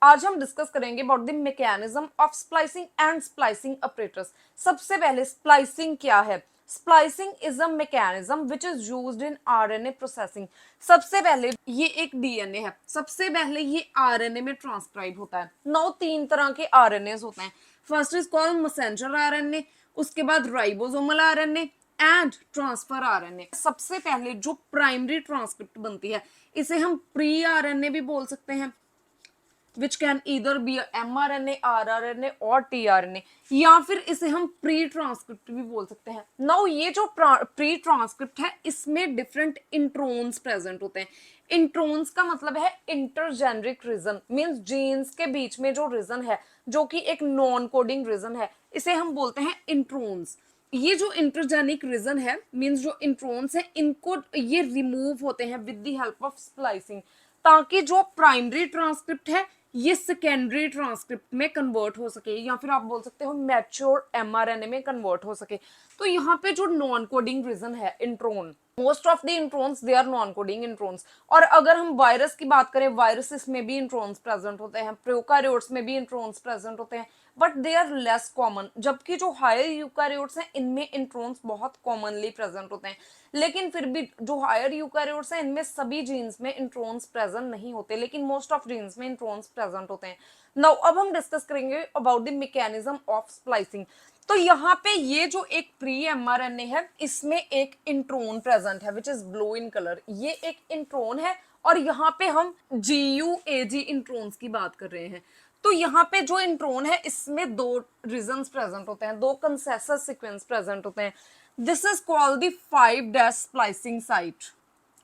आज हम डिस्कस करेंगे about the mechanism of splicing and splicing operators. सबसे पहले स्प्लाइसिंग क्या है? Splicing is a mechanism which is used in RNA processing. सबसे पहले ये एक डीएनए है, सबसे पहले ये आरएनए में ट्रांसक्राइब होता है। नौ तीन तरह के आरएनए होते हैं। First is called messenger RNA, उसके बाद ribosomal RNA and transfer RNA. सबसे पहले जो प्राइमरी ट्रांसक्रिप्ट बनती है इसे हम प्री आरएनए भी बोल सकते हैं, which can either be mRNA, rRNA और tRNA, या फिर इसे हम प्री ट्रांसक्रिप्ट भी बोल सकते हैं। नाउ ये जो प्री ट्रांसक्रिप्ट है इसमें डिफरेंट इंट्रोन्स प्रेजेंट होते हैं। इंट्रोन्स का मतलब है इंटरजेनरिक रीजन, मींस जीन्स के बीच में जो रीजन है जो कि एक नॉन कोडिंग रीजन है, इसे हम बोलते हैं इंट्रोन्स। ये जो इंटरजेनिक रीजन है, मींस जो इंट्रोन्स है, इनको ये रिमूव होते हैं with the help of splicing, ताकि जो प्राइमरी ट्रांसक्रिप्ट है ये सेकेंडरी ट्रांसक्रिप्ट में कन्वर्ट हो सके, या फिर आप बोल सकते हो मैच्योर एमआरएनए में कन्वर्ट हो सके। तो यहाँ पे जो नॉन कोडिंग रीजन है intron, most of the introns they are non coding introns. और अगर हम वायरस की बात करें, वायरसेस में भी इंट्रोन्स प्रेजेंट होते हैं, प्रोकार्योट्स में भी इंट्रोन्स प्रेजेंट होते हैं, but they are less common. जबकि जो हायर यूकार्योट्स हैं इनमें इंट्रोन्स बहुत कॉमनली प्रेजेंट होते हैं। लेकिन फिर भी जो हायर यूकार्योट्स हैं इनमें सभी जीन्स में इंट्रोन्स प्रेजेंट नहीं होते, लेकिन मोस्ट ऑफ जीन्स में इंट्रोन्स प्रेजेंट होते हैं। नाउ अब हम डिस्कस करेंगे about the mechanism of splicing. तो यहाँ पे ये जो एक प्री एमआरएनए है इसमें एक इंट्रोन प्रेजेंट है which is blue in colour, ये एक इंट्रोन है। और यहाँ पे हम GUAG इंट्रोन्स की बात कर रहे हैं। तो यहाँ पे जो इंट्रोन है इसमें दो रीजन्स प्रेजेंट होते हैं, दो कंसेसस सीक्वेंस प्रेजेंट होते हैं। This is called the 5' splicing site.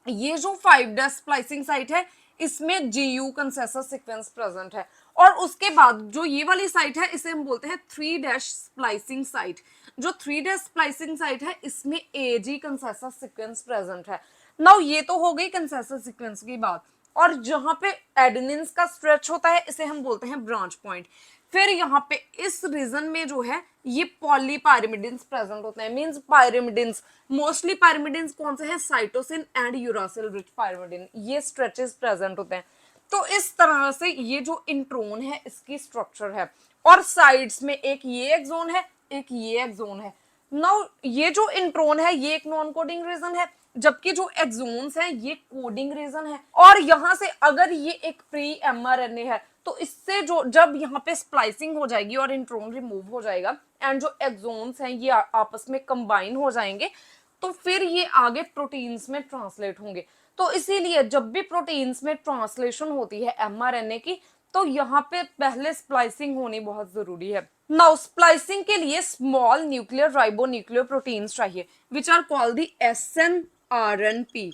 ये जो 5' स्प्लाइसिंग साइट है इसमें GU कंसेसस सीक्वेंस प्रेजेंट है। और उसके बाद जो ये वाली साइट है इसे हम बोलते हैं 3' स्प्लाइसिंग साइट। जो 3' स्प्लाइसिंग साइट है इसमें AG कंसेसस सीक्वेंस प्रेजेंट है। नाउ ये तो हो गई कंसेसस सीक्वेंस की बात। और जहां पे एडेनिन्स का स्ट्रेच होता है इसे हम बोलते हैं ब्रांच पॉइंट। फिर यहाँ पे इस रीजन में जो है ये पॉलीपायरिमिडिन्स प्रेजेंट होते हैं, मींस पायरिमिडिन्स। मोस्टली पायरिमिडिन्स कौन से हैं? Cytosine and uracil rich pyrimidine, ये स्ट्रेचेस प्रेजेंट होते हैं। तो इस तरह से ये जो इंट्रोन है इसकी स्ट्रक्चर है। और साइड्स में एक ये एक्सोन है, एक ये एक्सोन है। नाउ ये जो इंट्रोन है ये एक नॉन कोडिंग रीजन है, जबकि जो एक्सोन्स हैं ये कोडिंग रीजन है। और यहां से अगर ये एक प्री एमआरएनए है तो इससे जो जब यहाँ पे स्प्लाइसिंग हो जाएगी और इंट्रोन रिमूव हो जाएगा एंड जो एक्सोन्स हैं ये आपस में कंबाइन हो जाएंगे, तो फिर ये आगे प्रोटीन्स में ट्रांसलेट होंगे। तो इसीलिए जब भी प्रोटीन्स में ट्रांसलेशन होती है एमआरएनए की, तो यहाँ पे पहले स्प्लाइसिंग होनी बहुत जरूरी है। नाउ स्प्लाइसिंग के लिए स्मॉल न्यूक्लियर राइबोन्यूक्लियर प्रोटीन्स चाहिए which are called the SNRNP,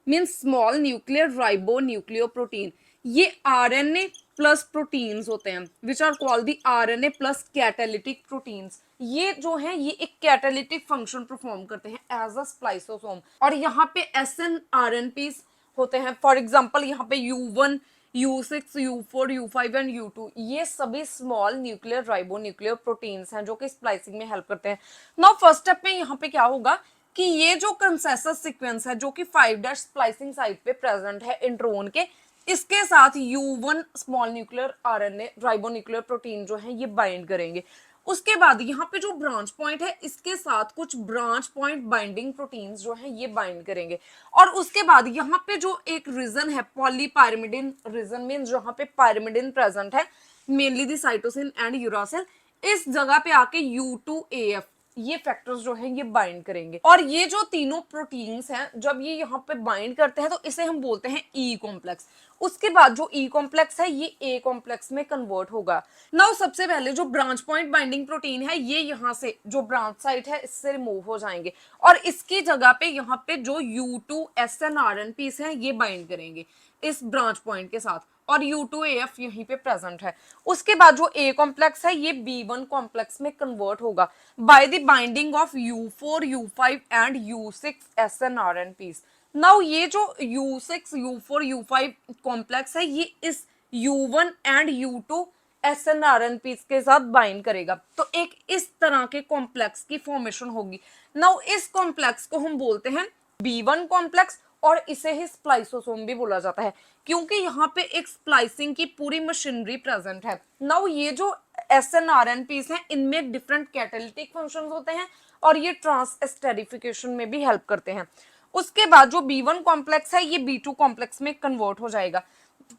means small nuclear ribonucleoprotein. ये आरएनए प्लस प्रोटीन्स होते हैं which are called the RNA plus catalytic proteins. ये जो है ये एक कैटालिटिक फंक्शन परफॉर्म करते हैं एज अ स्प्लाइसोसोम। और यहाँ पे SNRNP होते हैं, फॉर एग्जाम्पल यहाँ पे U1, U6, U4, U5 and U2, ये सभी स्मॉल न्यूक्लियर राइबोन्यूक्लियर प्रोटीन्स हैं जो कि स्प्लाइसिंग में हेल्प करते हैं। नाउ फर्स्ट स्टेप में यहाँ पे क्या होगा कि ये जो कंसेसस सीक्वेंस है जो कि 5' स्प्लाइसिंग साइट पे प्रेजेंट है इंट्रोन के, इसके साथ U1 small nuclear RNA ribonuclear protein जो है ये बाइंड करेंगे। उसके बाद यहाँ पे जो ब्रांच पॉइंट है इसके साथ कुछ ब्रांच पॉइंट बाइंडिंग प्रोटीन्स जो है ये बाइंड करेंगे। और उसके बाद यहाँ पे जो एक रीजन है पॉलीपायरिमिडिन रीजन, मीन जहाँ पे पायरिमिडिन प्रेजेंट है, mainly the cytosine and uracil, इस जगह पे आके U2AF ये फैक्टर्स जो है ये बाइंड करेंगे। और ये जो तीनों प्रोटीन्स हैं जब ये यहाँ पे बाइंड करते हैं तो इसे हम बोलते हैं E कॉम्प्लेक्स। उसके बाद जो E कॉम्प्लेक्स है ये A कॉम्प्लेक्स में कन्वर्ट होगा। नाउ सबसे पहले जो ब्रांच पॉइंट बाइंडिंग प्रोटीन है ये यहाँ से जो ब्रांच साइट है इससे रिमूव हो जाएंगे और इसकी जगह पे यहाँ पे जो U2 SNRNPs हैं ये बाइंड करेंगे इस ब्रांच पॉइंट के साथ, और U2AF यहीं पे प्रेजेंट है। उसके बाद जो A कॉम्प्लेक्स है ये B1 कॉम्प्लेक्स में कन्वर्ट होगा by the binding of U4, U5 and U6 SNRNPs। Now ये जो U6, U4, U5 कॉम्प्लेक्स है ये इस U1 एंड U2 SNRNPs के साथ बाइंड करेगा, तो एक इस तरह के कॉम्प्लेक्स की फॉर्मेशन होगी। नाउ इस कॉम्प्लेक्स को हम बोलते हैं B1 कॉम्प्लेक्स और इसे ही स्प्लाइसोसोम भी बोला जाता है, क्योंकि यहाँ पे एक स्प्लाइसिंग की पूरी मशीनरी प्रेजेंट है। नाउ ये जो SNRNPs हैं, इनमें डिफरेंट कैटालिटिक फंक्शंस होते हैं और ये ट्रांसएस्टेरिफिकेशन में भी हेल्प करते हैं। उसके बाद जो B1 कॉम्प्लेक्स है ये B2 कॉम्प्लेक्स में कन्वर्ट हो जाएगा,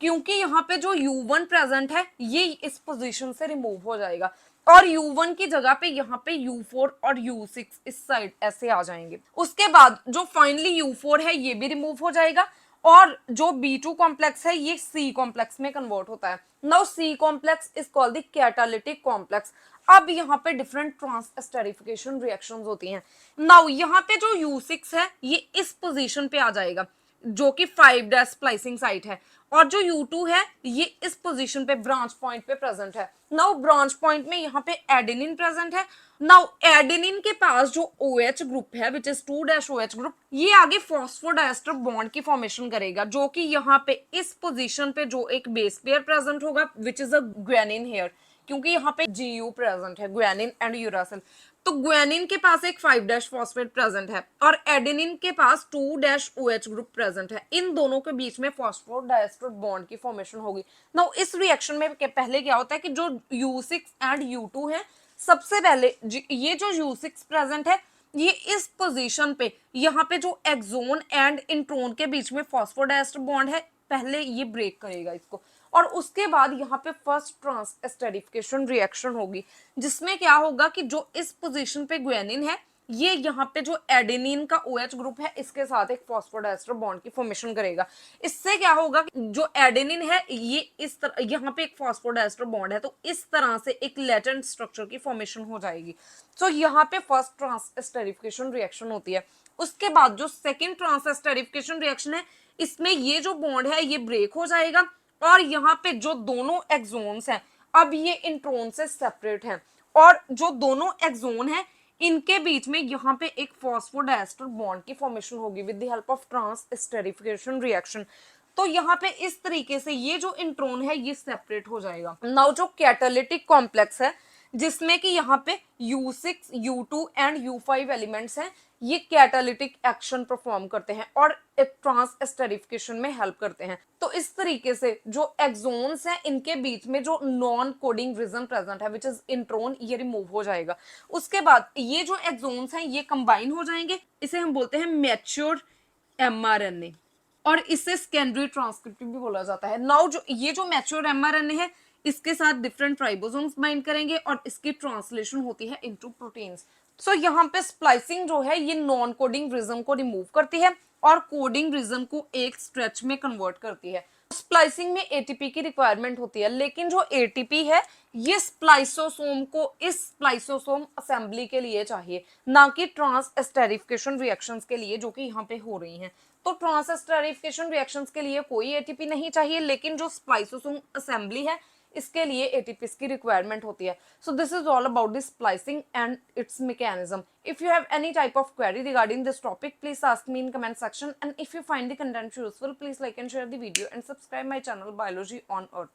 क्योंकि यहाँ पे जो U1 प्रेजेंट है ये इस पोजीशन से रिमूव हो जाएगा और U1 की जगह पे यहाँ पे U4 और U6 इस साइड ऐसे आ जाएंगे। उसके बाद जो फाइनली U4 है ये भी रिमूव हो जाएगा और जो B2 कॉम्प्लेक्स है ये C कॉम्प्लेक्स में कन्वर्ट होता है। Now C complex is called the catalytic complex. अब यहाँ पे डिफरेंट ट्रांसएस्टेरिफिकेशन रिएक्शंस होती हैं। नाउ यहाँ पे जो U6 है ये इस पोजीशन पे आ जाएगा जो कि 5' स्प्लाइसिंग साइट है, और जो U2 है ये इस पोजीशन पे ब्रांच पॉइंट पे प्रेजेंट है। नाउ ब्रांच पॉइंट में यहाँ पे एडेनिन प्रेजेंट है। नाउ एडेनिन के पास जो OH ग्रुप है विच इज 2' ग्रुप, ये आगे फॉस्फोडाइस्टर बॉन्ड की फॉर्मेशन करेगा, जो कि यहाँ पे इस पोजीशन पे जो एक बेस पेयर प्रेजेंट होगा which is a guanine here, क्योंकि यहाँ पे GU प्रेजेंट है, ग्वेनिन एंड यूरासिल। तो ग्वेनिन के पास एक 5' फॉस्फेट प्रेजेंट है और एडेनिन के पास 2' OH ग्रुप प्रेजेंट है। इन दोनों के बीच में फॉस्फोडाइस्टर बॉन्ड की फॉर्मेशन होगी। नाउ इस रिएक्शन में पहले क्या होता है कि जो U6 एंड U2 है, सबसे पहले ये जो U6 प्रेजेंट है ये इस पोजीशन पे यहाँ पे जो एक्सोन एंड इंट्रोन के बीच में फॉस्फोडाइस्टर बॉन्ड है पहले ये ब्रेक करेगा इसको, और उसके बाद यहाँ पे फर्स्ट ट्रांसएस्टेरिफिकेशन रिएक्शन होगी, जिसमें क्या होगा कि जो इस पोजीशन पे ग्वेनिन है ये यहाँ पे जो एडेनिन का OH ग्रुप है इसके साथ एक फॉस्फोडाइस्टर बॉन्ड की फॉर्मेशन करेगा। इससे क्या होगा कि जो एडेनिन है ये इस तरह यहाँ पे एक फॉस्फोडाइस्टर बॉन्ड है तो इस तरह से एक लेटेंट स्ट्रक्चर की फॉर्मेशन हो जाएगी। तो यहाँ पे फर्स्ट ट्रांसएस्टेरिफिकेशन रिएक्शन होती है। उसके बाद जो सेकेंड ट्रांसएस्टेरिफिकेशन रिएक्शन है इसमें ये जो बॉन्ड है ये ब्रेक हो जाएगा और यहाँ पे जो दोनों एक्सोन्स हैं अब ये इंट्रोन से सेपरेट हैं, और जो दोनों एक्सोन हैं इनके बीच में यहाँ पे एक फॉस्फोडाइस्टर बॉन्ड की फॉर्मेशन होगी with the help of transesterification reaction. तो यहाँ पे इस तरीके से ये जो इंट्रोन है ये सेपरेट हो जाएगा। नाउ जो कैटालिटिक कॉम्प्लेक्स है जिसमें कि यहाँ पे U6, U2 and U5 elements हैं, ये कैटालिटिक एक्शन परफॉर्म करते हैं और एक ट्रांसएस्टेरिफिकेशन में हेल्प करते हैं। तो इस तरीके से जो एक्सोन्स हैं इनके बीच में जो नॉन कोडिंग रीजन प्रेजेंट है विच इज इंट्रोन, ये रिमूव हो जाएगा। उसके बाद ये जो एक्सोन्स हैं ये कंबाइन हो जाएंगे, इसे हम बोलते हैं मैच्योर mRNA, और इसे सेकेंडरी ट्रांसक्रिप्टिव भी बोला जाता है। नाउ जो ये जो मैच्योर mRNA है इसके साथ डिफरेंट राइबोसोम्स बाइंड करेंगे और इसकी ट्रांसलेशन होती है इनटू प्रोटीन्स। सो यहाँ पे स्प्लाइसिंग जो है ये नॉन कोडिंग रिज्म को रिमूव करती है और कोडिंग रिज्म को एक स्ट्रेच में कन्वर्ट करती है। स्प्लाइसिंग में ATP की रिक्वायरमेंट होती है, लेकिन जो ATP है ये स्प्लाइसोसोम को इस स्प्लाइसोसोम असेंबली के लिए चाहिए, ना कि ट्रांसएस्टेरिफिकेशन रिएक्शंस के लिए जो कि यहाँ पे हो रही हैं। तो ट्रांसएस्टेरिफिकेशन रिएक्शंस के लिए कोई ATP नहीं चाहिए, लेकिन जो स्प्लाइसोसोम असेंबली है इसके लिए ATPs की रिक्वायरमेंट होती है। So this is all about the splicing and it's mechanism. If you have any type of query regarding this topic, please ask me in comment section, and if you find the content useful, please like and share the video and subscribe my channel Biology on Earth.